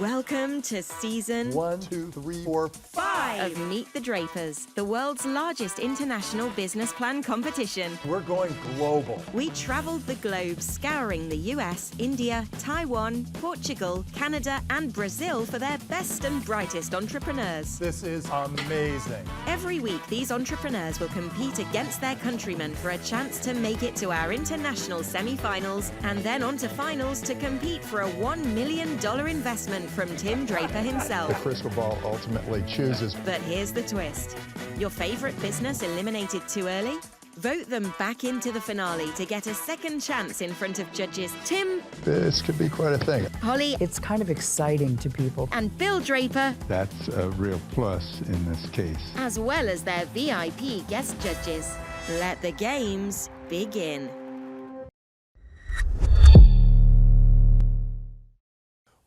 Welcome to season 1, 2, 3, 4, 5 of Meet the Drapers, the world's largest international business plan competition. We're going global. We traveled the globe scouring the US, India, Taiwan, Portugal, Canada, and Brazil for their best and brightest entrepreneurs. This is amazing. Every week, these entrepreneurs will compete against their countrymen for a chance to make it to our international semi-finals and then on to finals to compete for a $1 million investment from Tim Draper himself. The crystal ball ultimately chooses. But here's the twist. Your favorite business eliminated too early? Vote them back into the finale to get a second chance in front of judges Tim. This could be quite a thing. Holly. It's kind of exciting to people. And Bill Draper. That's a real plus in this case. As well as their VIP guest judges. Let the games begin.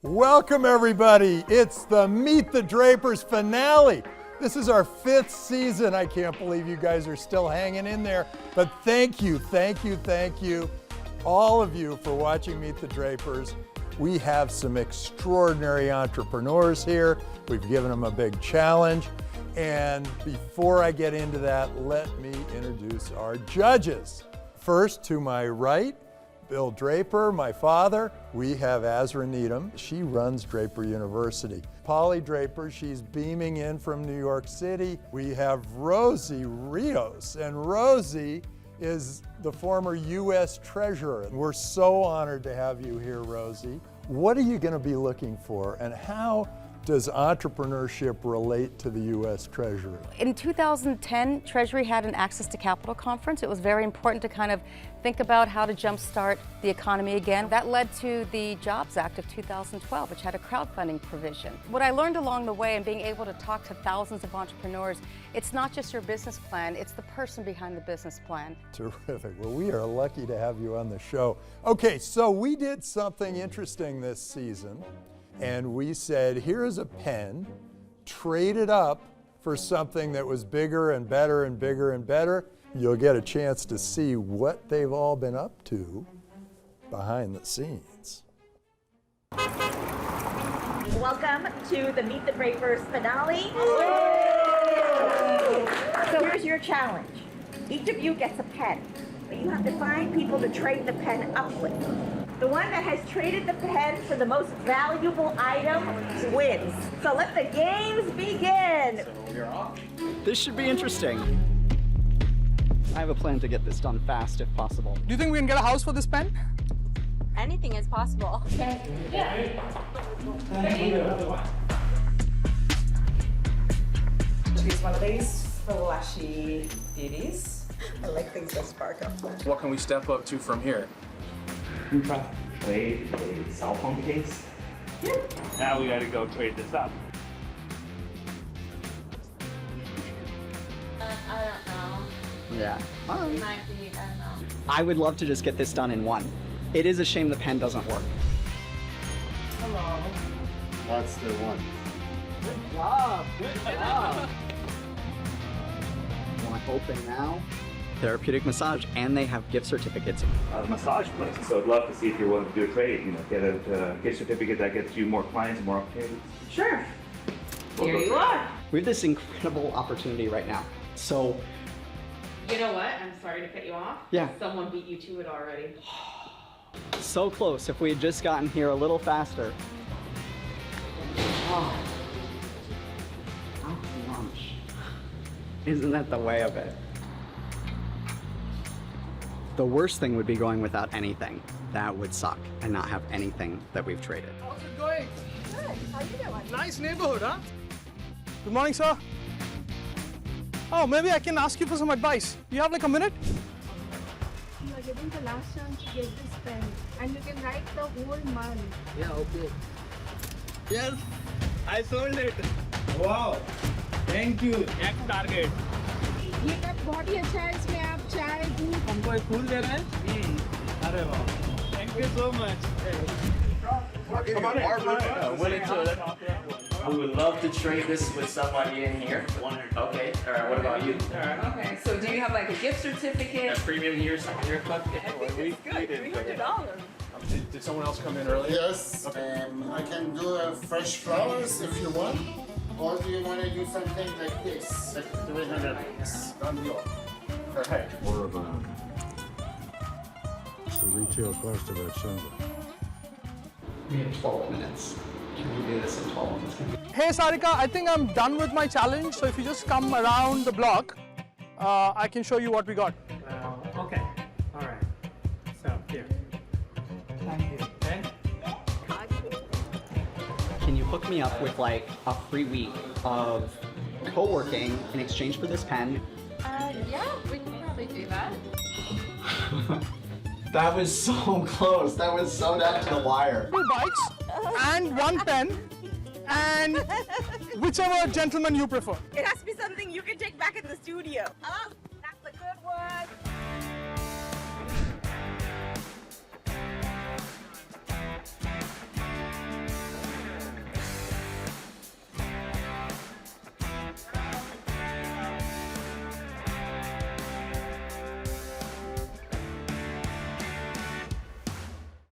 Welcome, everybody. It's the Meet the Drapers finale. This is our 5th season. I can't believe you guys are still hanging in there. But thank you, all of you for watching Meet the Drapers. We have some extraordinary entrepreneurs here. We've given them a big challenge. And before I get into that, let me introduce our judges. First, to my right, Bill Draper, my father. We have Azra Needham. She runs Draper University. Polly Draper, she's beaming in from New York City. We have Rosie Rios, and Rosie is the former U.S. Treasurer. We're so honored to have you here, Rosie. What are you going to be looking for, and how does entrepreneurship relate to the U.S. Treasury? In 2010, Treasury had an Access to Capital conference. It was very important to kind of think about how to jumpstart the economy again. That led to the Jobs Act of 2012, which had a crowdfunding provision. What I learned along the way and being able to talk to thousands of entrepreneurs, it's not just your business plan, it's the person behind the business plan. Terrific. Well, we are lucky to have you on the show. Okay, so we did something interesting this season. And we said, here's a pen, trade it up for something that was bigger and better and bigger and better. You'll get a chance to see what they've all been up to behind the scenes. Welcome to the Meet the Drapers finale. So here's your challenge. Each of you gets a pen, but you have to find people to trade the pen up with. The one that has traded the pen for the most valuable item wins. So let the games begin. So we're off. This should be interesting. I have a plan to get this done fast if possible. Do you think we can get a house for this pen? Anything is possible. Choose one of these flashy beauties. I like things that spark up. What can we step up to from here? Trade a cell phone case. Now we gotta go trade this up. I don't know. Yeah. It might be, I don't know. I would love to just get this done in one. It is a shame the pen doesn't work. Hello. That's the one. Good job. Good job. Want to open now? Therapeutic massage, and they have gift certificates. Massage place. So I'd love to see if you're willing to do a trade. You know, get a gift certificate that gets you more clients, more opportunities. Sure. Here you are. We have this incredible opportunity right now. So, you know what? I'm sorry to cut you off. Yeah. Someone beat you to it already. So close. If we had just gotten here a little faster. Oh. Out to lunch. Isn't that the way of it? The worst thing would be going without anything. That would suck, and not have anything that we've traded. How's it going? Good. How you doing? Nice neighborhood, huh? Good morning, sir. Oh, maybe I can ask you for some advice. You have like a minute? You are getting the last chance to get this pen, and you can write the whole month. Yeah, okay. Yes, I sold it. Wow, thank you. Next target. ये तब बहुत ही अच्छा है इसमें आप चाय दूध हमको एक फूल दे रहे हैं अरे वाह thank you so much We would love to trade this with somebody in here. Okay, all right, what about you? Okay, so do you have like a gift certificate? A premium here, some haircut? I think it's good, $300. Did someone else come in earlier? Yes. Okay. I can do fresh flowers if you want. Or do you want to use something like this? Like 300 done deal. Okay. Or about the retail cost of that Sunday. We have 12 minutes. Can we do this in 12 minutes? Hey Sarika, I think I'm done with my challenge. So if you just come around the block, I can show you what we got. Okay. All right. So here. Thank you. Okay. Can you hook me up with like a free week of co-working in exchange for this pen? Yeah, we can probably do that. That was so close. That was so down to the wire. 2 bikes and 1 pen and whichever gentleman you prefer. It has to be something you can take back in the studio. Oh, that's a good one.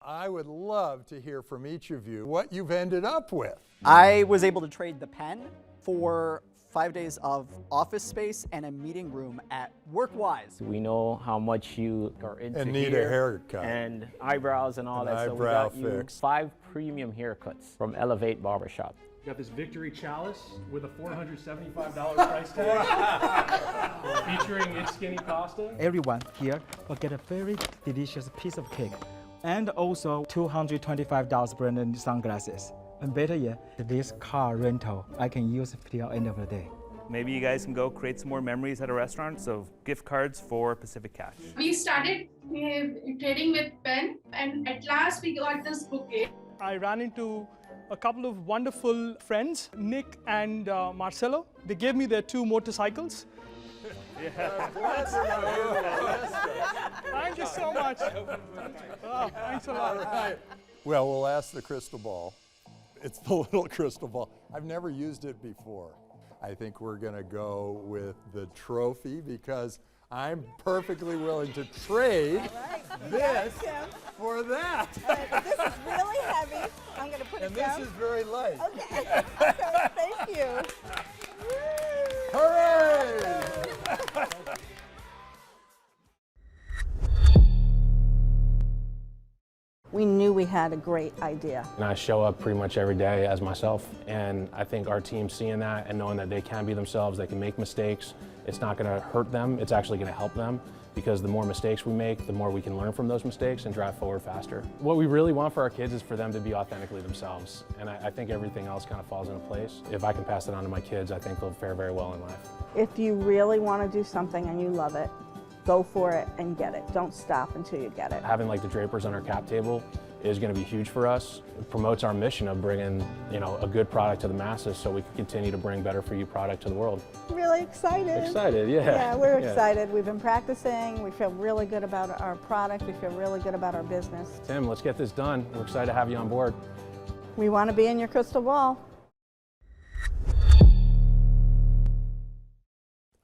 I would love to hear from each of you what you've ended up with. I was able to trade the pen for 5 days of office space and a meeting room at WorkWise. We know how much you are into And need a haircut. and eyebrows and all An that. So we eyebrow got you fix. 5 premium haircuts from Elevate Barbershop. Got this Victory Chalice with a $475 price tag, featuring its Skinny Pasta. Everyone here will get a very delicious piece of cake and also $225 branded sunglasses. And better yet, this car rental I can use till the end of the day. Maybe you guys can go create some more memories at a restaurant, so gift cards for Pacific Cash. We started trading with pen, and at last we got this bouquet. I ran into a couple of wonderful friends, Nick and Marcelo. They gave me their 2 motorcycles. Thank you so much. Oh, thanks a lot. All right. Well, we'll ask the crystal ball. It's the little crystal ball. I've never used it before. I think we're going to go with the trophy because I'm perfectly willing to trade this for that. This is really heavy. I'm going to put And it down. this is very light. Okay. Okay, thank you. Hooray! We knew we had a great idea. And I show up pretty much every day as myself. And I think our team seeing that and knowing that they can be themselves, they can make mistakes, it's not going to hurt them, it's actually going to help them. Because the more mistakes we make, the more we can learn from those mistakes and drive forward faster. What we really want for our kids is for them to be authentically themselves. And I think everything else kind of falls into place. If I can pass it on to my kids, I think they'll fare very well in life. If you really want to do something and you love it, go for it and get it. Don't stop until you get it. Having like the Drapers on our cap table is going to be huge for us. It promotes our mission of bringing, a good product to the masses so we can continue to bring better for you product to the world. Really excited. Excited, yeah. Yeah, we're excited. We've been practicing. We feel really good about our product. We feel really good about our business. Tim, let's get this done. We're excited to have you on board. We want to be in your crystal ball.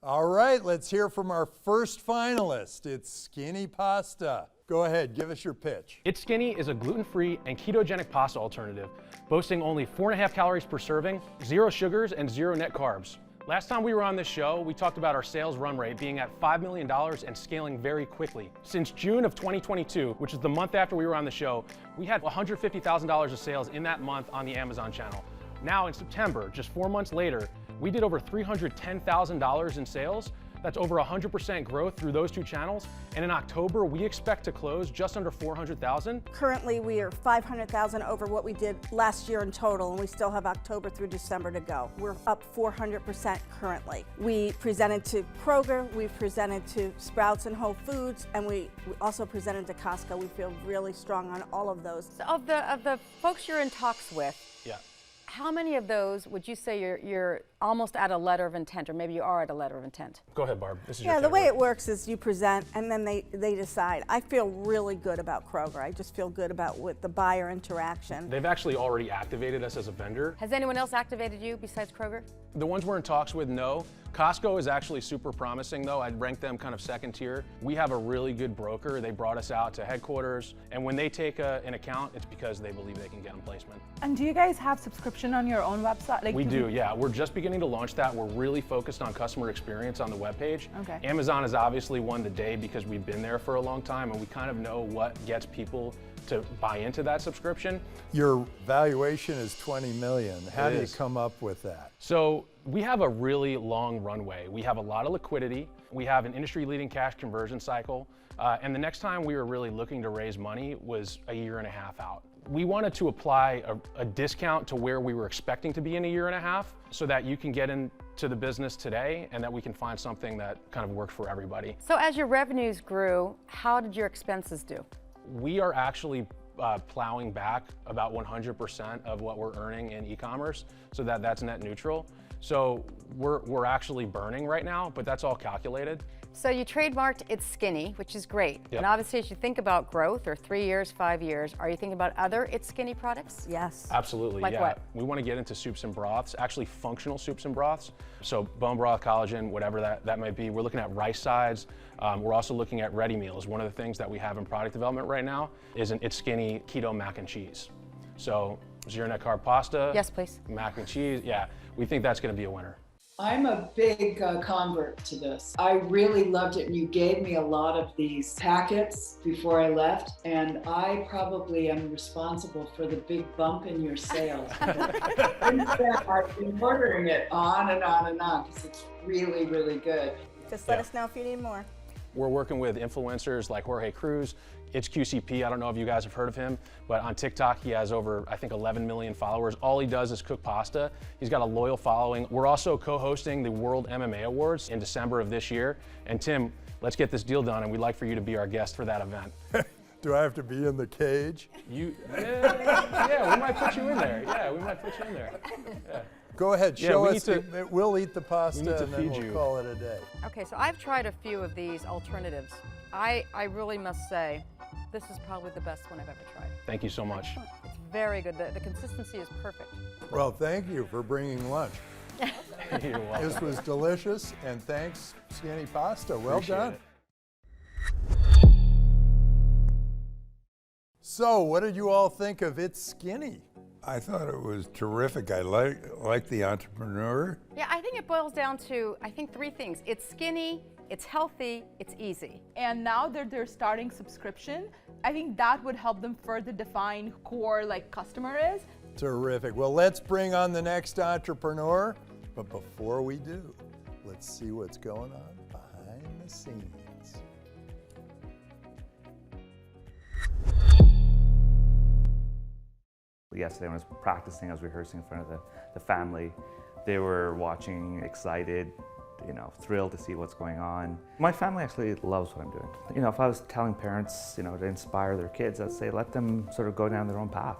All right, let's hear from our first finalist. It's Skinny Pasta. Go ahead, give us your pitch. It's Skinny is a gluten-free and ketogenic pasta alternative, boasting only 4.5 calories per serving, 0 sugars, and 0 net carbs. Last time we were on this show, we talked about our sales run rate being at $5 million and scaling very quickly. Since June of 2022, which is the month after we were on the show, we had $150,000 of sales in that month on the Amazon channel. Now in September, just 4 months later, we did over $310,000 in sales. That's over 100% growth through those 2 channels. And in October, we expect to close just under $400,000. Currently, we are $500,000 over what we did last year in total, and we still have October through December to go. We're up 400% currently. We presented to Kroger, we presented to Sprouts and Whole Foods, and we also presented to Costco. We feel really strong on all of those. So of the folks you're in talks with, yeah, how many of those would you say you're almost at a letter of intent, or maybe you are at a letter of intent. Go ahead, Barb. This is Yeah, your the way category. it works is you present and then they decide. I feel really good about Kroger. I just feel good about with the buyer interaction. They've actually already activated us as a vendor. Has anyone else activated you besides Kroger? The ones we're in talks with, no. Costco is actually super promising though. I'd rank them kind of second tier. We have a really good broker. They brought us out to headquarters, and when they take an account, it's because they believe they can get them placement. And do you guys have subscription on your own website? Like, We do, yeah. We're just beginning to launch that. We're really focused on customer experience on the webpage. Okay. Amazon has obviously won the day because we've been there for a long time, and we kind of know what gets people to buy into that subscription. Your valuation is 20 million. How It do you is. come up with that? So we have a really long runway. We have a lot of liquidity. We have an industry-leading cash conversion cycle. And the next time we were really looking to raise money was a year and a half out. We wanted to apply a discount to where we were expecting to be in a year and a half so that you can get into the business today and that we can find something that kind of works for everybody. So as your revenues grew, how did your expenses do? We are actually plowing back about 100% of what we're earning in e-commerce, so that's net neutral. So we're actually burning right now, but that's all calculated. So you trademarked It's Skinny, which is great. Yep. And obviously as you think about growth, or 3 years, 5 years, are you thinking about other It's Skinny products? Yes. Absolutely, Like yeah. what? We want to get into soups and broths, actually functional soups and broths. So bone broth, collagen, whatever that might be. We're looking at rice sides. We're also looking at ready meals. One of the things that we have in product development right now is an It's Skinny keto mac and cheese. So zero net carb pasta. Yes, please. Mac and cheese, yeah. We think that's going to be a winner. I'm a big convert to this. I really loved it, and you gave me a lot of these packets before I left, and I probably am responsible for the big bump in your sales. I've been ordering it on and on and on because it's really, really good. Just let us know if you need more. We're working with influencers like Jorge Cruz. It's QCP, I don't know if you guys have heard of him, but on TikTok he has over, I think, 11 million followers. All he does is cook pasta. He's got a loyal following. We're also co-hosting the World MMA Awards in December of this year. And Tim, let's get this deal done, and we'd like for you to be our guest for that event. Do I have to be in the cage? Yeah, we might put you in there. Yeah, we might put you in there. Yeah. Go ahead, Yeah, show we us. need to- We'll eat the we pasta need to and then feed we'll you. call it a day. Okay, so I've tried a few of these alternatives. I really must say, this is probably the best one I've ever tried. Thank you so much. It's very good. The consistency is perfect. Well, thank you for bringing lunch. You're welcome. This was delicious, and thanks, Skinny Pasta. Well Appreciate done. it. So, what did you all think of It's Skinny? I thought it was terrific. I like the entrepreneur. Yeah, I think it boils down to, I think, 3 things. It's skinny, it's healthy, it's easy. And now that they're starting subscription, I think that would help them further define who core customer is. Terrific. Well, let's bring on the next entrepreneur. But before we do, let's see what's going on behind the scenes. Yesterday when I was practicing, I was rehearsing in front of the family. They were watching, excited, thrilled to see what's going on. My family actually loves what I'm doing. If I was telling parents, to inspire their kids, I'd say let them sort of go down their own path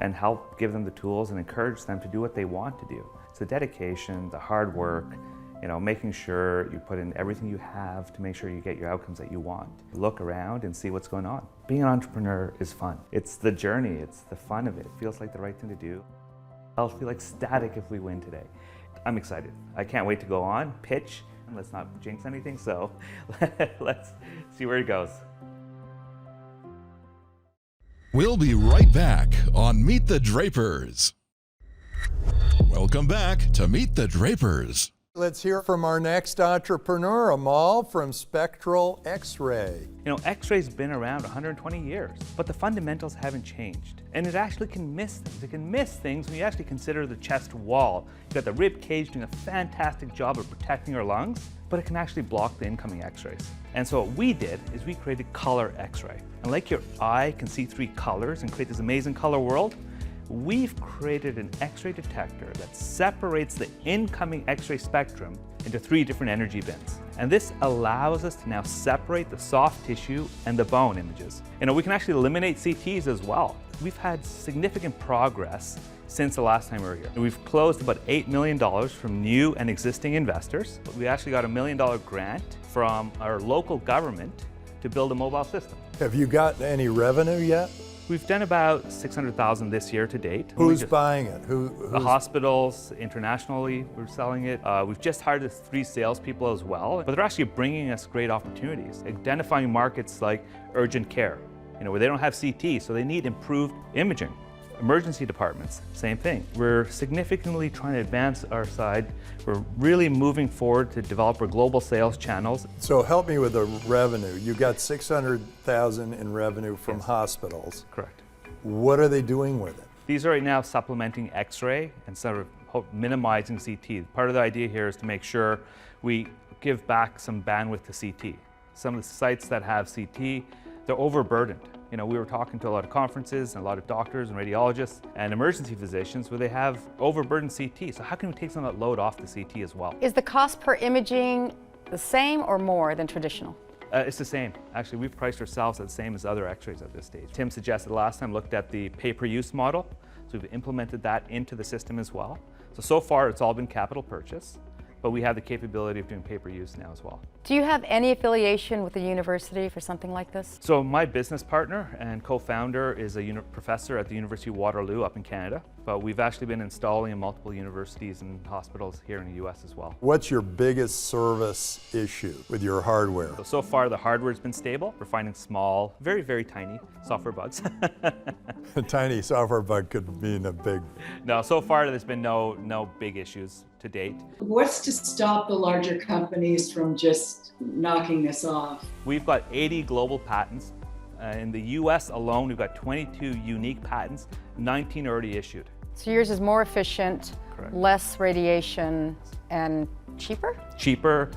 and help give them the tools and encourage them to do what they want to do. It's the dedication, the hard work, making sure you put in everything you have to make sure you get your outcomes that you want. Look around and see what's going on. Being an entrepreneur is fun. It's the journey, it's the fun of it. It feels like the right thing to do. I'll feel ecstatic if we win today. I'm excited. I can't wait to go on, pitch. Let's not jinx anything, so let's see where it goes. We'll be right back on Meet the Drapers. Welcome back to Meet the Drapers. Let's hear from our next entrepreneur, Amal from Spectral X-Ray. X-ray's been around 120 years, but the fundamentals haven't changed. And it actually can miss things. It can miss things when you actually consider the chest wall. You've got the rib cage doing a fantastic job of protecting your lungs, but it can actually block the incoming X-rays. And so what we did is we created color X-ray. And like your eye can see 3 colors and create this amazing color world, we've created an X-ray detector that separates the incoming X-ray spectrum into 3 different energy bins. And this allows us to now separate the soft tissue and the bone images. We can actually eliminate CTs as well. We've had significant progress since the last time we were here. We've closed about $8 million from new and existing investors. We actually got a $1 million grant from our local government to build a mobile system. Have you gotten any revenue yet? We've done about $600,000 this year to date. Who's buying it? The hospitals, internationally, we're selling it. We've just hired 3 salespeople as well, but they're actually bringing us great opportunities, identifying markets like urgent care, where they don't have CT, so they need improved imaging. Emergency departments, same thing. We're significantly trying to advance our side. We're really moving forward to develop our global sales channels. So help me with the revenue. You got $600,000 in revenue from hospitals. Correct. What are they doing with it? These are right now supplementing X-ray and sort of minimizing CT. Part of the idea here is to make sure we give back some bandwidth to CT. Some of the sites that have CT, they're overburdened. We were talking to a lot of conferences and a lot of doctors and radiologists and emergency physicians where they have overburdened CT. So how can we take some of that load off the CT as well? Is the cost per imaging the same or more than traditional? It's the same. Actually, we've priced ourselves at the same as other X-rays at this stage. Tim suggested last time, looked at the pay-per-use model. So we've implemented that into the system as well. So far it's all been capital purchase, but we have the capability of doing pay-per-use now as well. Do you have any affiliation with the university for something like this? So my business partner and co-founder is a professor at the University of Waterloo up in Canada, but we've actually been installing in multiple universities and hospitals here in the US as well. What's your biggest service issue with your hardware? So far the hardware's been stable. We're finding small, very, very tiny software bugs. A tiny software bug could mean a big... No, so far there's been no big issues to date. What's to stop the larger companies from just knocking this off? We've got 80 global patents. In the US alone, we've got 22 unique patents, 19 already issued. So yours is more efficient, Correct. less radiation, and cheaper? Cheaper,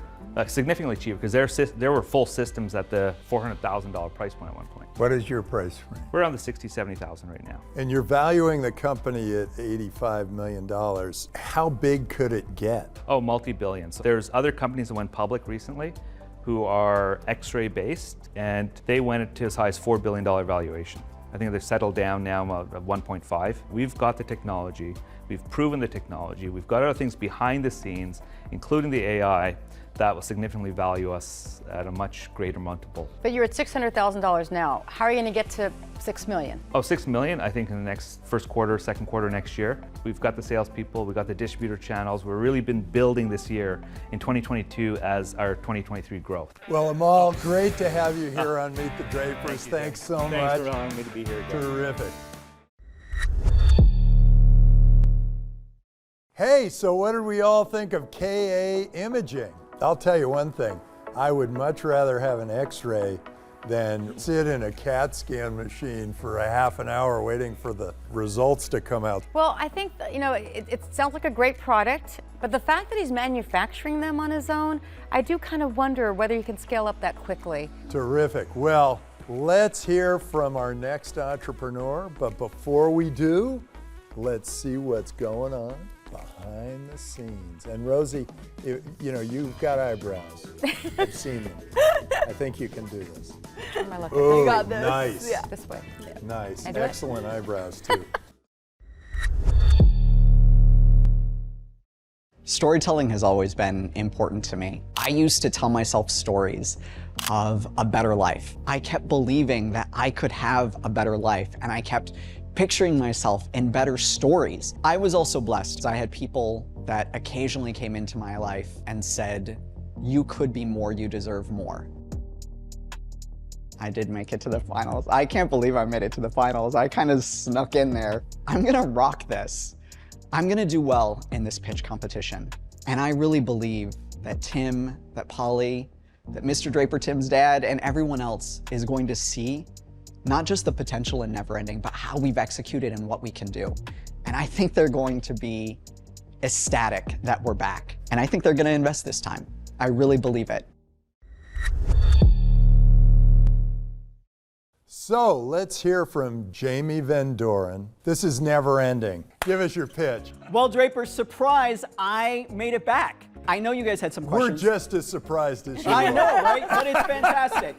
significantly cheaper, because there were full systems at the $400,000 price point at one point. What is your price range? We're on the $60,000, $70,000 right now. And you're valuing the company at $85 million. How big could it get? Oh, multi-billions. There's other companies that went public recently who are X-ray based, and they went to as high as $4 billion valuation. I think they've settled down now at 1.5. We've got the technology, we've proven the technology, we've got other things behind the scenes, including the AI, that will significantly value us at a much greater multiple. But you're at $600,000 now. How are you going to get to $6 million? Oh, $6 million, I think in the next first quarter, second quarter next year. We've got the salespeople, we've got the distributor channels. We've really been building this year in 2022 as our 2023 growth. Well, Amal, great to have you here on Meet the Drapers. Thanks so much. Thanks for allowing me to be here again. Terrific. Hey, so what did we all think of KA imaging? I'll tell you one thing, I would much rather have an X-ray than sit in a CAT scan machine for a half an hour waiting for the results to come out. Well, I think, it sounds like a great product, but the fact that he's manufacturing them on his own, I do kind of wonder whether you can scale up that quickly. Terrific. Well, let's hear from our next entrepreneur, but before we do, let's see what's going on behind the scenes. And Rosie, you've got eyebrows. I've seen them. I think you can do this. Oh, you got this. Nice. Yeah. This way. Yeah. Nice. I do Excellent eyebrows, too. Storytelling has always been important to me. I used to tell myself stories of a better life. I kept believing that I could have a better life, and I kept picturing myself in better stories. I was also blessed. I had people that occasionally came into my life and said, "You could be more, you deserve more." I did make it to the finals. I can't believe I made it to the finals. I kind of snuck in there. I'm gonna rock this. I'm gonna do well in this pitch competition. And I really believe that Tim, that Polly, that Mr. Draper, Tim's dad, and everyone else is going to see not just the potential in Neverending, but how we've executed and what we can do. And I think they're going to be ecstatic that we're back. And I think they're gonna invest this time. I really believe it. So let's hear from Jamie Van Doren. This is Never Ending. Give us your pitch. Well, Drapers, surprise, I made it back. I know you guys had some questions. We're just as surprised as you I are. know, right? But it's fantastic.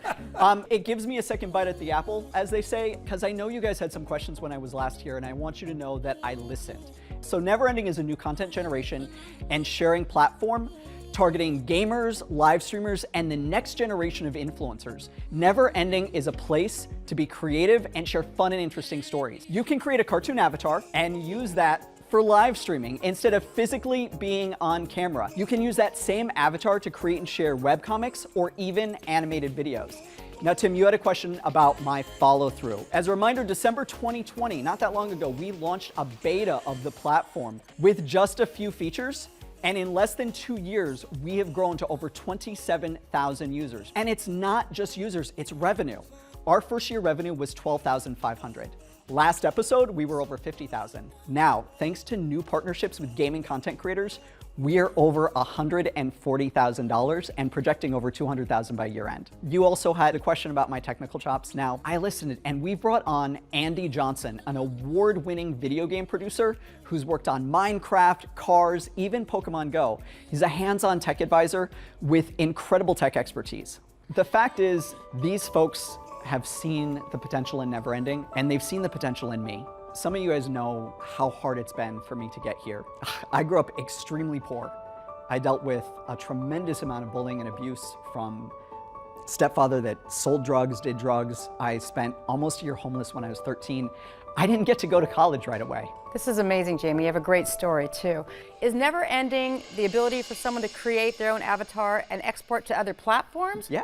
It gives me a second bite at the apple, as they say, because I know you guys had some questions when I was last here, and I want you to know that I listened. So Never Ending is a new content generation and sharing platform targeting gamers, live streamers, and the next generation of influencers. Never Ending is a place to be creative and share fun and interesting stories. You can create a cartoon avatar and use that for live streaming instead of physically being on camera. You can use that same avatar to create and share webcomics or even animated videos. Now, Tim, you had a question about my follow-through. As a reminder, December 2020, not that long ago, we launched a beta of the platform with just a few features. And in less than 2 years, we have grown to over 27,000 users. And it's not just users, it's revenue. Our first year revenue was $12,500. Last episode, we were over 50,000. Now, thanks to new partnerships with gaming content creators, we are over $140,000 and projecting over 200,000 by year end. You also had a question about my technical chops. Now, I listened and we brought on Andy Johnson, an award-winning video game producer who's worked on Minecraft, Cars, even Pokemon Go. He's a hands-on tech advisor with incredible tech expertise. The fact is, these folks have seen the potential in Never Ending, and they've seen the potential in me. Some of you guys know how hard it's been for me to get here. I grew up extremely poor. I dealt with a tremendous amount of bullying and abuse from stepfather that sold drugs, did drugs. I spent almost a year homeless when I was 13. I didn't get to go to college right away. This is amazing, Jamie. You have a great story, too. Is Never Ending the ability for someone to create their own avatar and export to other platforms? Yeah.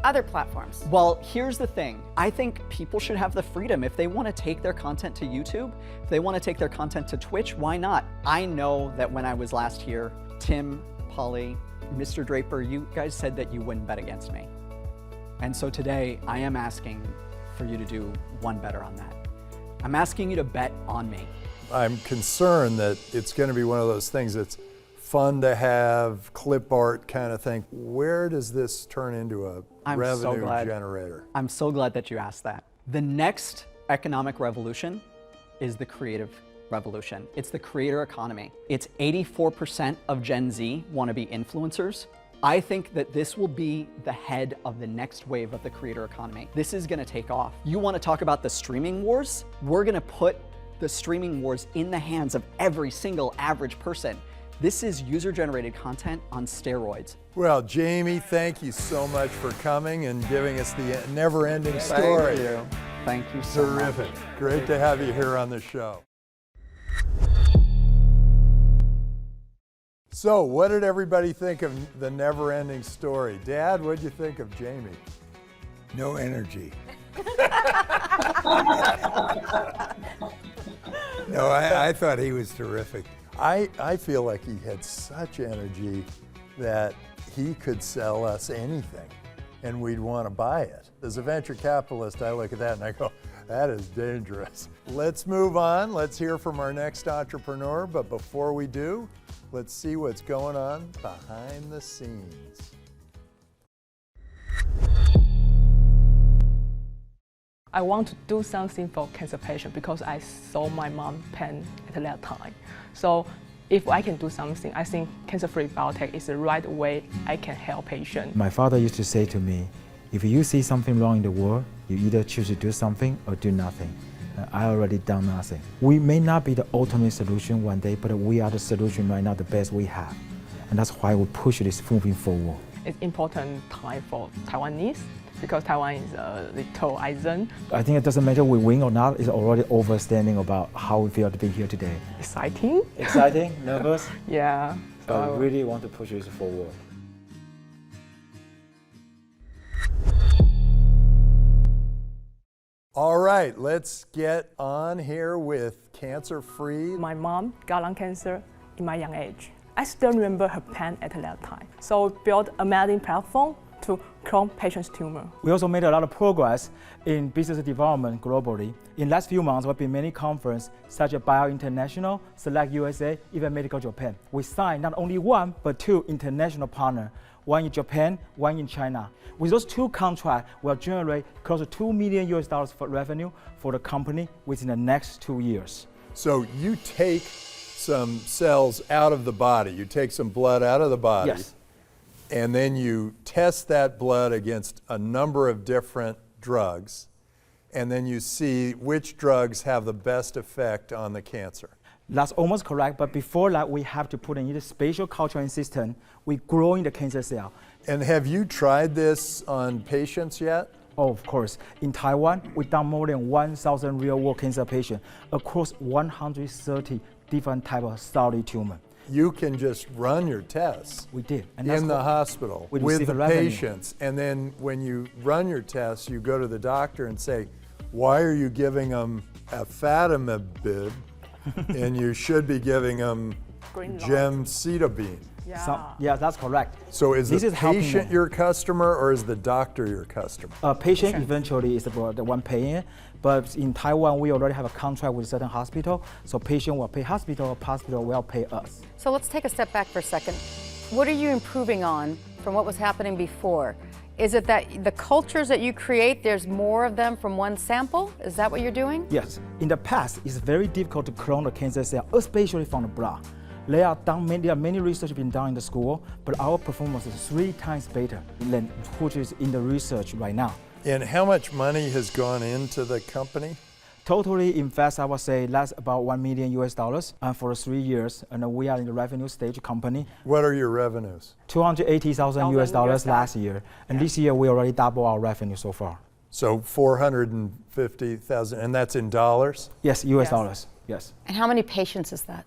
Other platforms. Well, here's the thing. I think people should have the freedom. If they want to take their content to YouTube, if they want to take their content to Twitch, why not? I know that when I was last here, Tim, Polly, Mr. Draper, you guys said that you wouldn't bet against me. And so today, I am asking for you to do one better on that. I'm asking you to bet on me. I'm concerned that it's going to be one of those things that's fun to have, clip art kind of thing. Where does this turn into a revenue generator? I'm so glad that you asked that. The next economic revolution is the creative revolution. It's the creator economy. It's 84% of Gen Z want to be influencers. I think that this will be the head of the next wave of the creator economy. This is going to take off. You want to talk about the streaming wars? We're going to put the streaming wars in the hands of every single average person. This is user-generated content on steroids. Well, Jamie, thank you so much for coming and giving us the never-ending story. Thank you. Thank you so much. Terrific. Great to have you here on the show. So, what did everybody think of the never-ending story? Dad, what did you think of Jamie? No energy. No, I thought he was terrific. I feel like he had such energy that he could sell us anything and we'd want to buy it. As a venture capitalist, I look at that and I go, that is dangerous. Let's move on. Let's hear from our next entrepreneur. But before we do, let's see what's going on behind the scenes. I want to do something for cancer patients because I saw my mom pain at that time. So if I can do something, I think CancerFree Biotech is the right way I can help patients. My father used to say to me, if you see something wrong in the world, you either choose to do something or do nothing. I already done nothing. We may not be the ultimate solution one day, but we are the solution right now, the best we have. And that's why we push this moving forward. It's important time for Taiwanese because Taiwan is a little island. I think it doesn't matter we win or not, it's already overstanding about how we feel to be here today. Exciting. Exciting? Nervous? Yeah. But I really want to push this forward. All right, let's get on here with CancerFree. My mom got lung cancer in my young age. I still remember her pain at that time. So we built a amazing platform to clone patient's tumor. We also made a lot of progress in business development globally. In the last few months, we've been many conferences such as Bio International, Select USA, even Medical Japan. We signed not only one, but 2 international partners, one in Japan, one in China. With those 2 contracts, we'll generate close to $2 million for revenue for the company within the next 2 years. So you take some cells out of the body, you take some blood out of the body, Yes. and then you test that blood against a number of different drugs, and then you see which drugs have the best effect on the cancer. That's almost correct, but before that, we have to put in the spatial culturing system. We grow in the cancer cell. And have you tried this on patients yet? Oh, of course. In Taiwan, we've done more than 1,000 real-world cancer patients across 130 different types of solid tumor. You can just run your tests. We did. And in the hospital with the patients. And then when you run your tests, you go to the doctor and say, why are you giving them afatimabib and you should be giving them gemcitabine? Yeah, that's correct. So is the patient your customer or is the doctor your customer? Patient eventually is the one paying, but in Taiwan, we already have a contract with certain hospital, so patient will pay hospital will pay us. So let's take a step back for a second. What are you improving on from what was happening before? Is it that the cultures that you create, there's more of them from one sample? Is that what you're doing? Yes. In the past, it's very difficult to clone the cancer cell, especially from the blood. There are many research been done in the school, but our performance is 3 times better than which is in the research right now. And how much money has gone into the company? Totally invest, I would say, that's about $1 million for 3 years, and we are in the revenue stage company. What are your revenues? $280,000 last year, and this year we already double our revenue so far. So 450,000, and that's in dollars? Yes, US dollars, yes. And how many patients is that?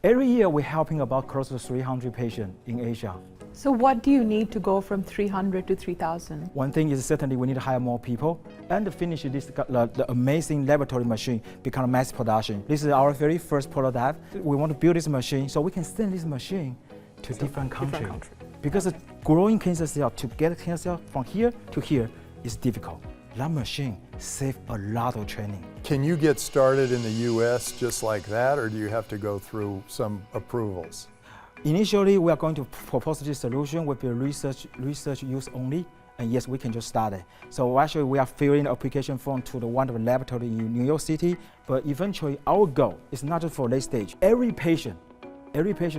Every year we're helping about close to 300 patients in Asia. So what do you need to go from 300 to 3,000? One thing is certainly we need to hire more people and to finish this the amazing laboratory machine become mass production. This is our very first prototype. We want to build this machine so we can send this machine to different countries. Because growing cancer cell, to get cancer cell from here to here is difficult. That machine saves a lot of training. Can you get started in the US just like that, or do you have to go through some approvals? Initially, we are going to propose this solution with the research use only, and yes, we can just start it. So actually, we are filling the application form to the one of the laboratory in New York City, but eventually our goal is not just for late stage. Every patient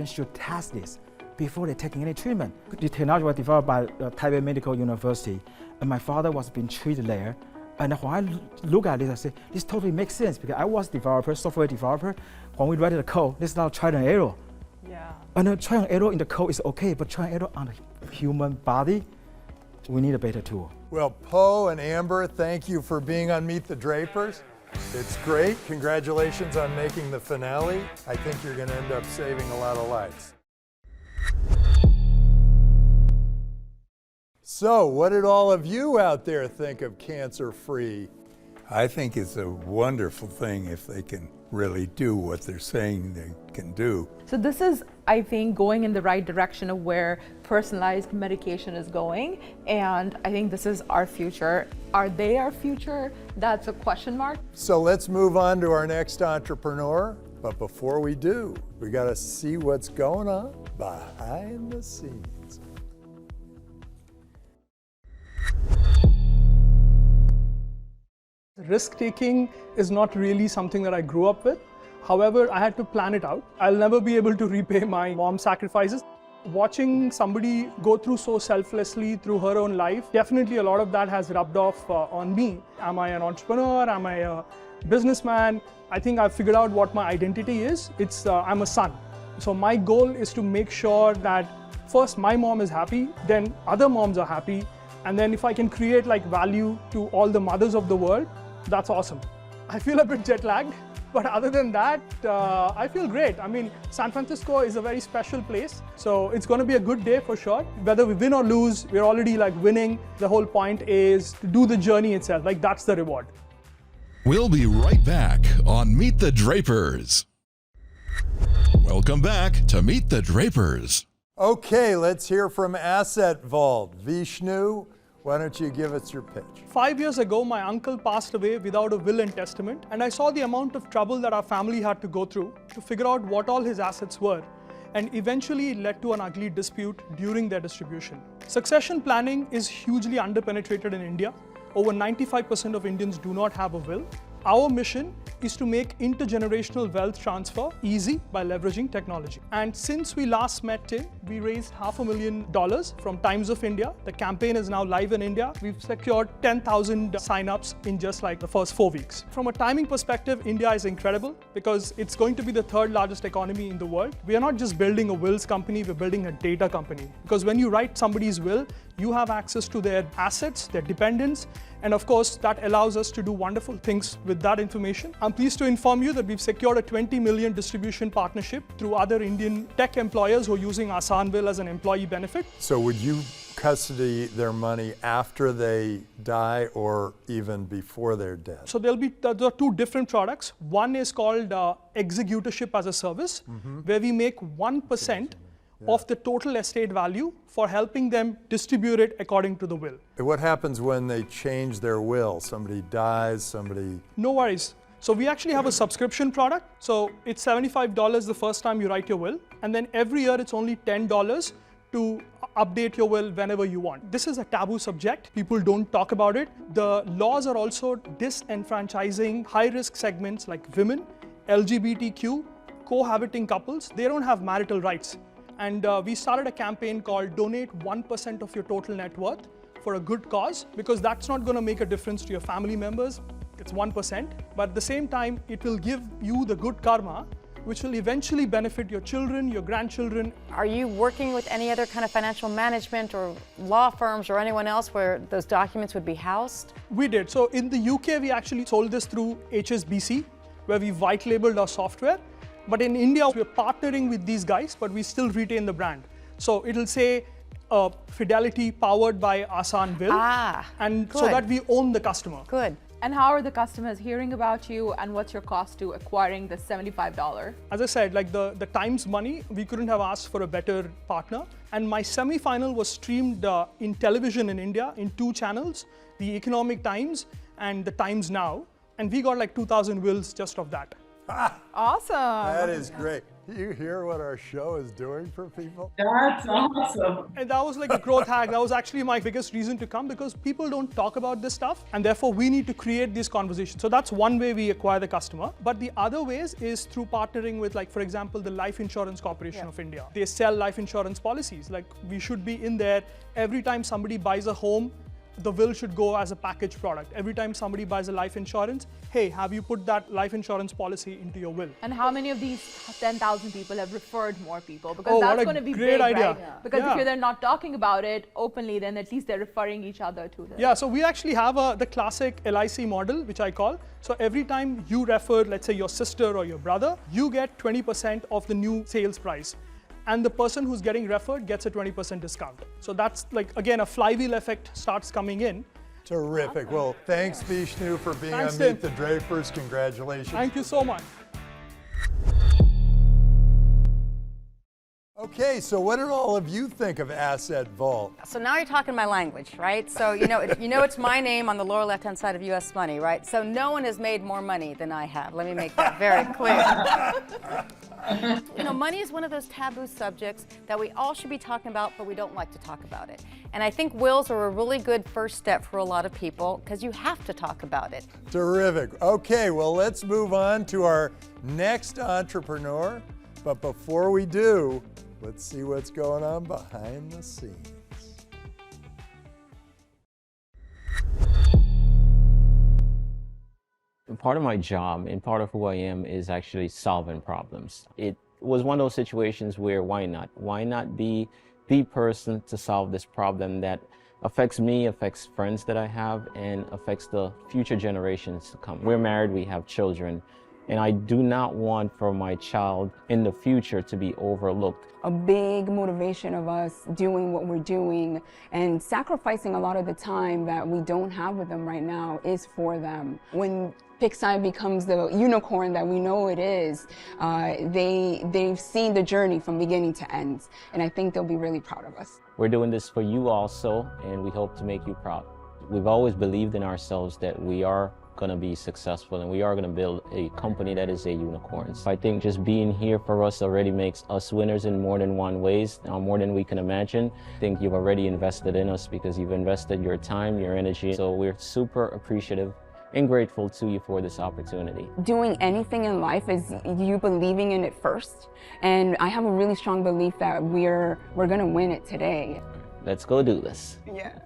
should test this before they're taking any treatment. The technology was developed by Taipei Medical University, and my father was being treated there. And when I look at this, I say, this totally makes sense because I was developer, software developer. When we write the code, this is now trial and error. Yeah. And trial and error in the code is okay, but trial and error on the human body, we need a better tool. Well, Poe and Amber, thank you for being on Meet the Drapers. It's great. Congratulations on making the finale. I think you're going to end up saving a lot of lives. So, what did all of you out there think of CancerFree? I think it's a wonderful thing if they can really do what they're saying they can do. So this is, I think, going in the right direction of where personalized medication is going, and I think this is our future. Are they our future? That's a question mark. So let's move on to our next entrepreneur. But before we do, we got to see what's going on behind the scenes. Risk-taking is not really something that I grew up with. However, I had to plan it out. I'll never be able to repay my mom's sacrifices. Watching somebody go through so selflessly through her own life, definitely a lot of that has rubbed off on me. Am I an entrepreneur? Am I a businessman? I think I've figured out what my identity is. I'm a son. So my goal is to make sure that first my mom is happy, then other moms are happy, and then if I can create value to all the mothers of the world, that's awesome. I feel a bit jet lagged, but other than that, I feel great. I mean, San Francisco is a very special place, so it's going to be a good day for sure. Whether we win or lose, we're already winning. The whole point is to do the journey itself. That's the reward. We'll be right back on Meet the Drapers. Welcome back to Meet the Drapers. Okay, let's hear from Asset Vault. Vishnu, why don't you give us your pitch? 5 years ago, my uncle passed away without a will and testament, and I saw the amount of trouble that our family had to go through to figure out what all his assets were, and eventually it led to an ugly dispute during their distribution. Succession planning is hugely underpenetrated in India. Over 95% of Indians do not have a will. Our mission is to make intergenerational wealth transfer easy by leveraging technology. And since we last met Tim, we raised $500,000 from Times of India. The campaign is now live in India. We've secured 10,000 signups in just like the first 4 weeks. From a timing perspective, India is incredible because it's going to be the third largest economy in the world. We are not just building a wills company, we're building a data company. Because when you write somebody's will, you have access to their assets, their dependents, and of course, that allows us to do wonderful things with that information. I'm pleased to inform you that we've secured a 20 million distribution partnership through other Indian tech employers who are using Asanville as an employee benefit. So would you custody their money after they die or even before they're dead? So there are two different products. One is called executorship as a service, where we make 1% of the total estate value for helping them distribute it according to the will. What happens when they change their will? Somebody dies, somebody... No worries. So we actually have a subscription product. So it's $75 the first time you write your will, and then every year it's only $10 to update your will whenever you want. This is a taboo subject. People don't talk about it. The laws are also disenfranchising high-risk segments like women, LGBTQ, cohabiting couples. They don't have marital rights. And we started a campaign called Donate 1% of your total net worth for a good cause, because that's not going to make a difference to your family members. It's 1%. But at the same time, it will give you the good karma, which will eventually benefit your children, your grandchildren. Are you working with any other kind of financial management or law firms or anyone else where those documents would be housed? We did. So in the UK, we actually sold this through HSBC, where we white labeled our software. But in India, we're partnering with these guys, but we still retain the brand. So it'll say Fidelity powered by Asanville. And good. so that we own the customer. Good. And how are the customers hearing about you, and what's your cost to acquiring the $75? As I said, like the Times money, we couldn't have asked for a better partner. And my semi-final was streamed in television in India in 2 channels, the Economic Times and the Times Now. And we got like 2,000 wills just of that. Awesome. That is great. Do you hear what our show is doing for people? That's awesome. And that was like a growth hack. That was actually my biggest reason to come, because people don't talk about this stuff, and therefore we need to create these conversations. So that's one way we acquire the customer. But the other ways is through partnering with, like, for example, the Life Insurance Corporation of India. They sell life insurance policies. Like, we should be in there every time somebody buys a home. The will should go as a package product. Every time somebody buys a life insurance, hey, have you put that life insurance policy into your will? And how many of these 10,000 people have referred more people? Because that's going to be great big, idea. right? Yeah. Because if they're not talking about it openly, then at least they're referring each other to this. Yeah, so we actually have the classic LIC model, which I call. So every time you refer, let's say, your sister or your brother, you get 20% of the new sales price. And the person who's getting referred gets a 20% discount. So that's, like, again, a flywheel effect starts coming in. Terrific. Well, thanks, Vishnu, for being on Meet the Drapers. Congratulations. Thank you so much. Okay, so what did all of you think of Asset Vault? So now you're talking my language, right? So you know it's my name on the lower left-hand side of US Money, right? So no one has made more money than I have. Let me make that very clear. You know, money is one of those taboo subjects that we all should be talking about, but we don't like to talk about it. And I think wills are a really good first step for a lot of people, because you have to talk about it. Terrific. Okay, well, let's move on to our next entrepreneur. But before we do, let's see what's going on behind the scenes. Part of my job and part of who I am is actually solving problems. It was one of those situations where why not? Why not be the person to solve this problem that affects me, affects friends that I have, and affects the future generations to come. We're married, we have children, And I do not want for my child in the future to be overlooked. A big motivation of us doing what we're doing and sacrificing a lot of the time that we don't have with them right now is for them. When Pixi becomes the unicorn that we know it is, they've seen the journey from beginning to end, and I think they'll be really proud of us. We're doing this for you also, and we hope to make you proud. We've always believed in ourselves that we are going to be successful and we are going to build a company that is a unicorn. So I think just being here for us already makes us winners in more than one ways, more than we can imagine. I think you've already invested in us because you've invested your time, your energy. So we're super appreciative and grateful to you for this opportunity. Doing anything in life is you believing in it first, and I have a really strong belief that we're going to win it today. Let's go do this. Yeah.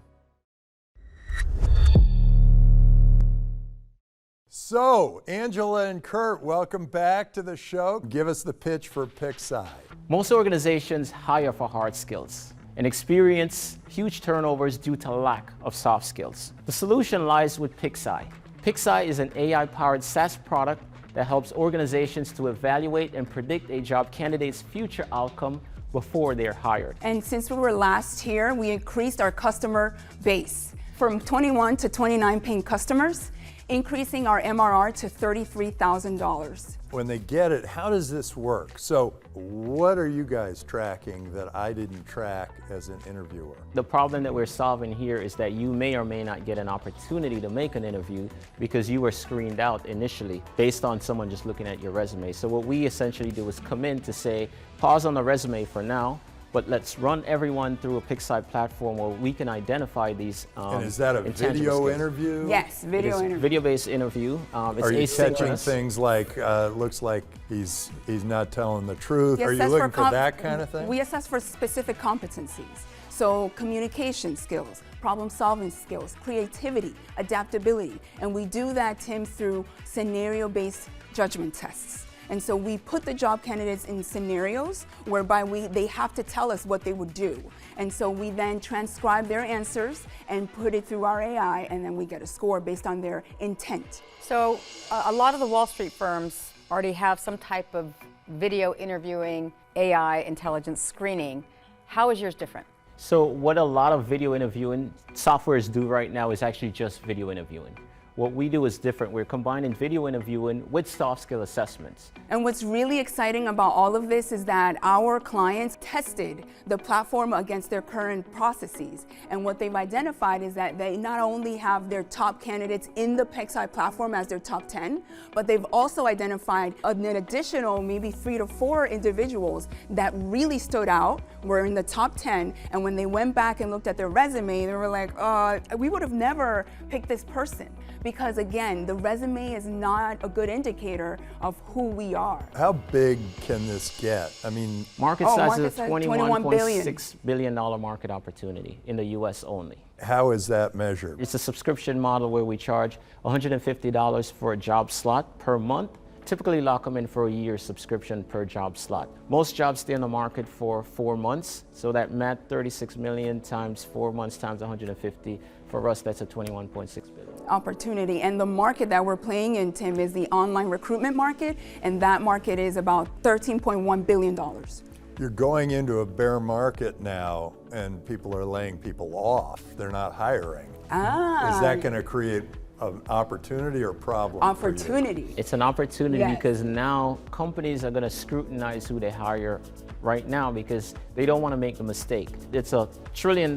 So, Angela and Kurt, welcome back to the show. Give us the pitch for Pixi. Most organizations hire for hard skills and experience huge turnovers due to lack of soft skills. The solution lies with Pixi. Pixi is an AI-powered SaaS product that helps organizations to evaluate and predict a job candidate's future outcome before they're hired. And since we were last here, we increased our customer base from 21 to 29 paying customers, increasing our MRR to $33,000. When they get it, how does this work? So what are you guys tracking that I didn't track as an interviewer? The problem that we're solving here is that you may or may not get an opportunity to make an interview because you were screened out initially based on someone just looking at your resume. So what we essentially do is come in to say, pause on the resume for now, but let's run everyone through a Pixi platform where we can identify these and is that a video interview? Yes, video interview. Video-based interview. Are you catching things like, looks like he's not telling the truth? Are you looking for that kind of thing? We assess for specific competencies. So communication skills, problem-solving skills, creativity, adaptability. And we do that, Tim, through scenario-based judgment tests. And so we put the job candidates in scenarios whereby they have to tell us what they would do. And so we then transcribe their answers and put it through our AI, and then we get a score based on their intent. So a lot of the Wall Street firms already have some type of video interviewing, AI intelligence screening. How is yours different? So what a lot of video interviewing softwares do right now is actually just video interviewing. What we do is different. We're combining video interviewing with soft skill assessments. And what's really exciting about all of this is that our clients tested the platform against their current processes. And what they've identified is that they not only have their top candidates in the Pixi platform as their top 10, but they've also identified an additional maybe 3 to 4 individuals that really stood out, were in the top 10. And when they went back and looked at their resume, they were like, we would have never picked this person. Because again, the resume is not a good indicator of who we are. How big can this get? I mean, market size is a $21.6 billion market opportunity in the US only. How is that measured? It's a subscription model where we charge $150 for a job slot per month. Typically lock them in for a year subscription per job slot. Most jobs stay on the market for 4 months, so that math, 36 million times 4 months times 150, for us that's a 21.6 billion. Opportunity, and the market that we're playing in, Tim, is the online recruitment market, and that market is about $13.1 billion. You're going into a bear market now, and people are laying people off. They're not hiring. Is that going to create an opportunity or problem? Opportunity. It's an opportunity because now companies are going to scrutinize who they hire right now because they don't want to make the mistake. It's a $1 trillion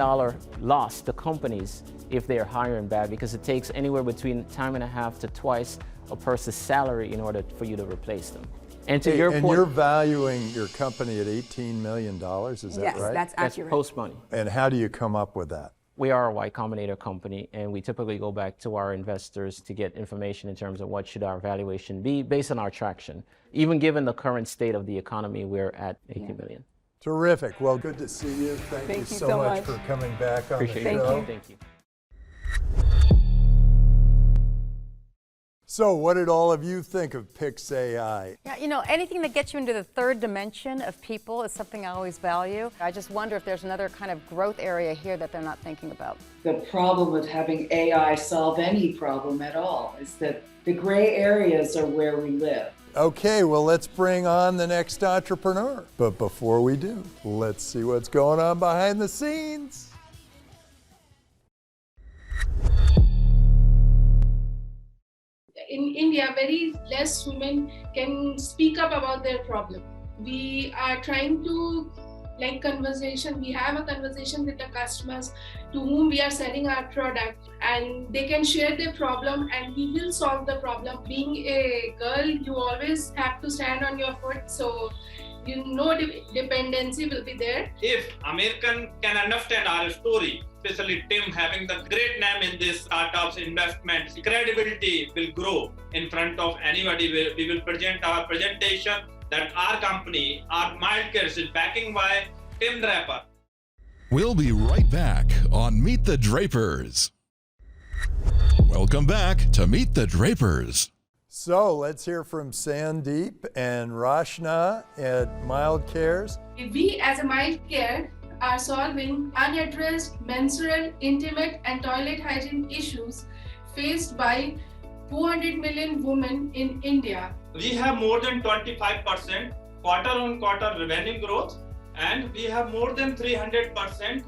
loss to companies if they're hiring bad because it takes anywhere between time and a half to twice a person's salary in order for you to replace them. And to your point, you're valuing your company at $18 million, is that right? Yes, that's accurate. That's post-money. And how do you come up with that? We are a Y Combinator company, and we typically go back to our investors to get information in terms of what should our valuation be based on our traction. Even given the current state of the economy, we're at 18 million. Terrific. Well, good to see you. Thank you so much for coming back on the show. Thank you. So what did all of you think of Pix AI? Yeah, you know, anything that gets you into the third dimension of people is something I always value. I just wonder if there's another kind of growth area here that they're not thinking about. The problem with having AI solve any problem at all is that the gray areas are where we live. Okay, well, let's bring on the next entrepreneur. But before we do, let's see what's going on behind the scenes. In India, very less women can speak up about their problem. We are trying to we have a conversation with the customers to whom we are selling our product, and they can share their problem and we will solve the problem. Being a girl, you always have to stand on your foot, so dependency will be there. If American can understand our story, especially Tim having the great name in this startups investments, credibility will grow in front of anybody. We will present our presentation that our company, our mild cares is backing by Tim Draper. We'll be right back on Meet the Drapers. Welcome back to Meet the Drapers. So let's hear from Sandeep and Rashna at Mild Cares. We as a Mild Care are solving unaddressed menstrual, intimate and toilet hygiene issues faced by 400 million women in India. We have more than 25% quarter-on-quarter revenue growth, and we have more than 300%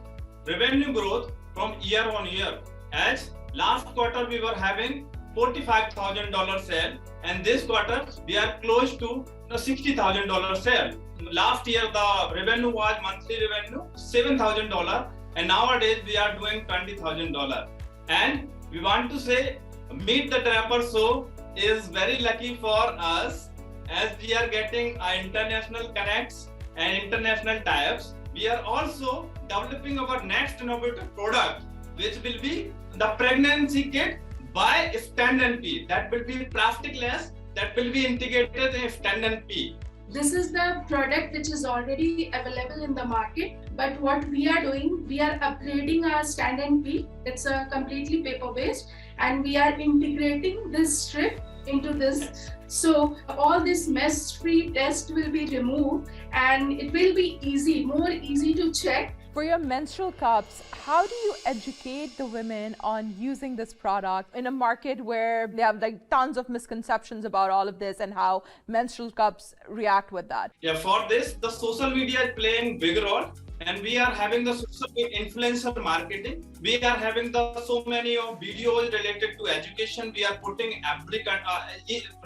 revenue growth from year on year. As last quarter we were having $45,000 sale, and this quarter we are close to the $60,000 sale. Last year the revenue was monthly revenue $7,000, and nowadays we are doing $20,000. And we want to say Meet the Draper show is very lucky for us, as we are getting international connects and international tie-ups. We are also developing our next innovative product, which will be the pregnancy kit by Stand and Pee. That will be plasticless, that will be integrated in Stand and Pee. This is the product which is already available in the market, but what we are doing, we are upgrading our Stand and Pee. It's a completely paper-based, and we are integrating this strip into this. So all this mess-free test will be removed, and it will be more easy to check. For your menstrual cups, how do you educate the women on using this product in a market where they have tons of misconceptions about all of this and how menstrual cups react with that? Yeah, for this, the social media is playing big role, and we are having the social influencer marketing. We are having so many videos related to education. We are putting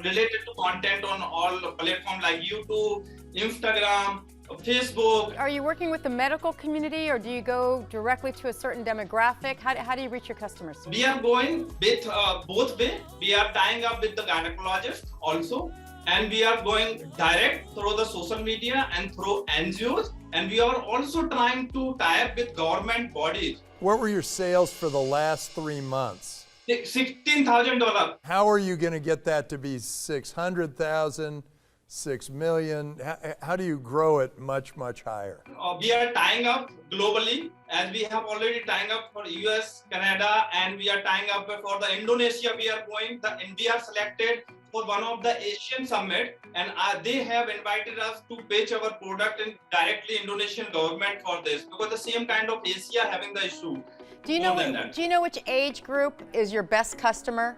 related to content on all platforms like YouTube, Instagram, Facebook. Are you working with the medical community, or do you go directly to a certain demographic? How do you reach your customers? We are going with both way. We are tying up with the gynecologist also, and we are going direct through the social media and through NGOs, and we are also trying to tie up with government bodies. What were your sales for the last 3 months? $16,000. How are you going to get that to be 600,000? 6 million? How do you grow it much, much higher? We are tying up globally, as we have already tying up for US, Canada, and we are tying up for the Indonesia. We are going, we are selected for one of the Asian summit, and they have invited us to pitch our product in directly Indonesian government for this, because the same kind of Asia having the issue. Do you know which age group is your best customer?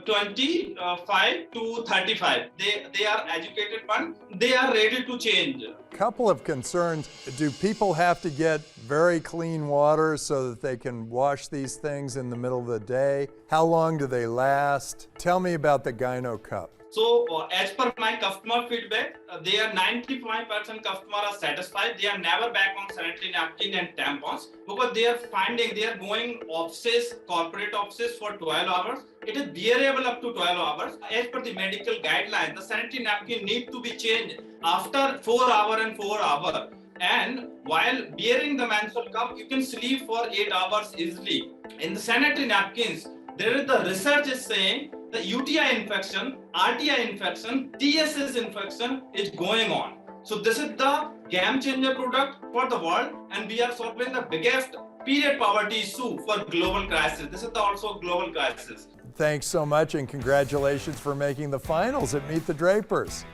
25 to 35. They are educated one. They are ready to change. Couple of concerns. Do people have to get very clean water so that they can wash these things in the middle of the day? How long do they last? Tell me about the Gyno Cup. So as per my customer feedback, they are 95% customer are satisfied. They are never back on sanitary napkin and tampons, because they are finding they are going offices, corporate offices for 12 hours. It is bearable up to 12 hours. As per the medical guidelines, the sanitary napkin need to be changed after 4 hours and 4 hours. And while bearing the menstrual cup, you can sleep for 8 hours easily. In the sanitary napkins, there is the research is saying the UTI infection, RTI infection, TSS infection is going on. So this is the game changer product for the world, and we are solving the biggest period poverty issue for global crisis. This is also global crisis. Thanks so much, and congratulations for making the finals at Meet the Drapers.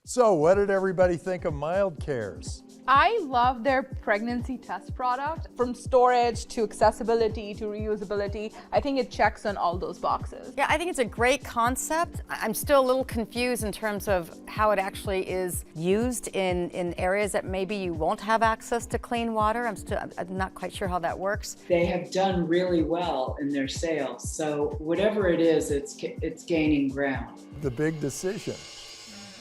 So what did everybody think of Mild Cares? I love their pregnancy test product. From storage to accessibility to reusability, I think it checks on all those boxes. Yeah, I think it's a great concept. I'm still a little confused in terms of how it actually is used in areas that maybe you won't have access to clean water. I'm not quite sure how that works. They have done really well in their sales. So whatever it is, it's gaining ground. The big decision.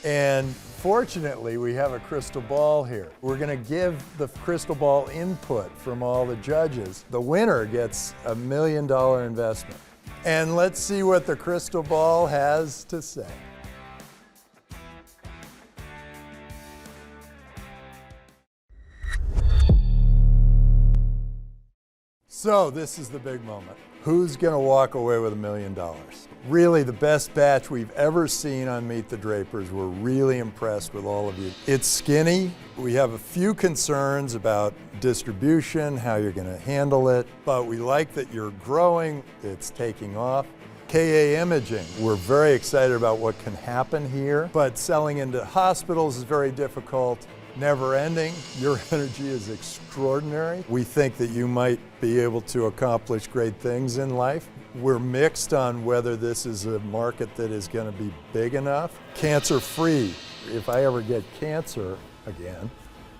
And fortunately, we have a crystal ball here. We're going to give the crystal ball input from all the judges. The winner gets $1 million investment. And let's see what the crystal ball has to say. So this is the big moment. Who's going to walk away with $1 million? Really the best batch we've ever seen on Meet the Drapers. We're really impressed with all of you. It's Skinny. We have a few concerns about distribution, how you're going to handle it, but we like that you're growing, it's taking off. KA Imaging, we're very excited about what can happen here, but selling into hospitals is very difficult. Never ending. Your energy is extraordinary. We think that you might be able to accomplish great things in life. We're mixed on whether this is a market that is going to be big enough. Cancer-free. If I ever get cancer again,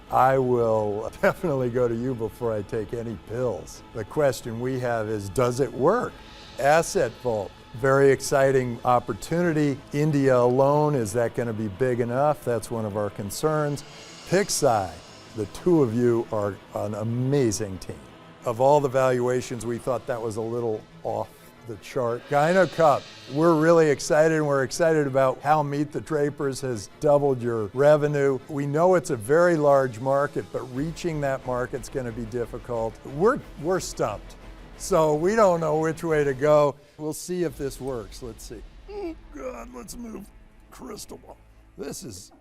I will definitely go to you before I take any pills. The question we have is, does it work? Asset Vault. Very exciting opportunity. India alone, is that going to be big enough? That's one of our concerns. Pixi, the two of you are an amazing team. Of all the valuations, we thought that was a little off the chart. GynoCup, we're really excited, and we're excited about how Meet the Drapers has doubled your revenue. We know it's a very large market, but reaching that market's going to be difficult. We're stumped, so we don't know which way to go. We'll see if this works. Let's see. Oh God, let's move crystal ball. This is,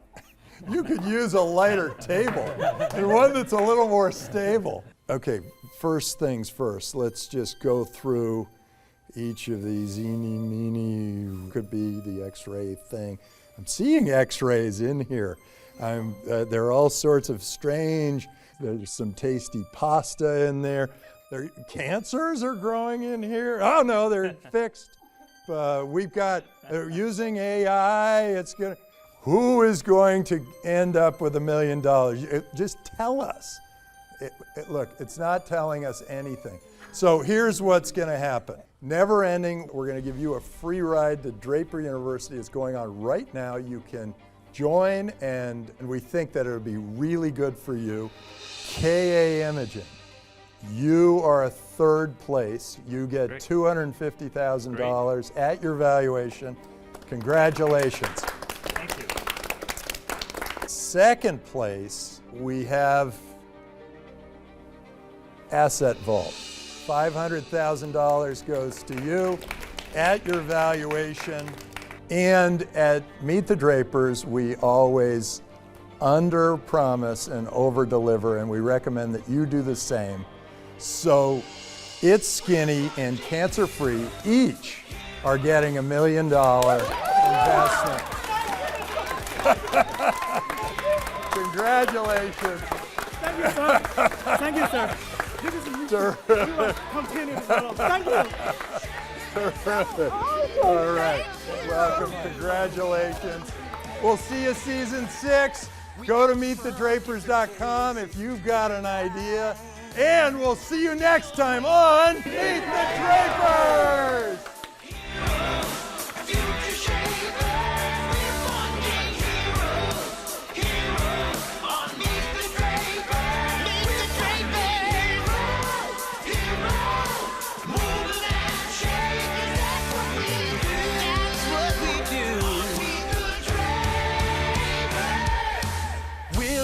you could use a lighter table and one that's a little more stable. Okay, first things first, let's just go through each of these. Eeny, meeny, could be the x-ray thing. I'm seeing x-rays in here. There are all sorts of strange, there's some tasty pasta in there. Cancers are growing in here. Oh no, they're fixed. We've got, using AI, it's gonna, who is going to end up with $1 million? Just tell us. Look, it's not telling us anything. So here's what's going to happen. Never ending, we're going to give you a free ride to Draper University. It's going on right now. You can join, and we think that it'll be really good for you. KA Imaging, you are a third place. You get $250,000 at your valuation. Congratulations. Thank you. Second place, we have Asset Vault. $500,000 goes to you at your valuation. And at Meet the Drapers, we always under-promise and over-deliver, and we recommend that you do the same. So It's Skinny and CancerFree each are getting $1 million investment. Congratulations. Thank you, sir. Thank you, sir. This is we will continue to develop. Thank you. Terrific. All right. Welcome. Congratulations. We'll see you season 6. Go to meetthedrapers.com if you've got an idea. And we'll see you next time on Meet the Drapers!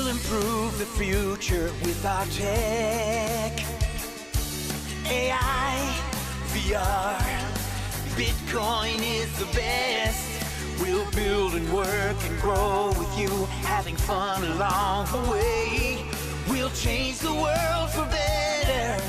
Improve the future with our tech, AI, VR, Bitcoin is the best. We'll build and work and grow with you, having fun along the way. We'll change the world for better.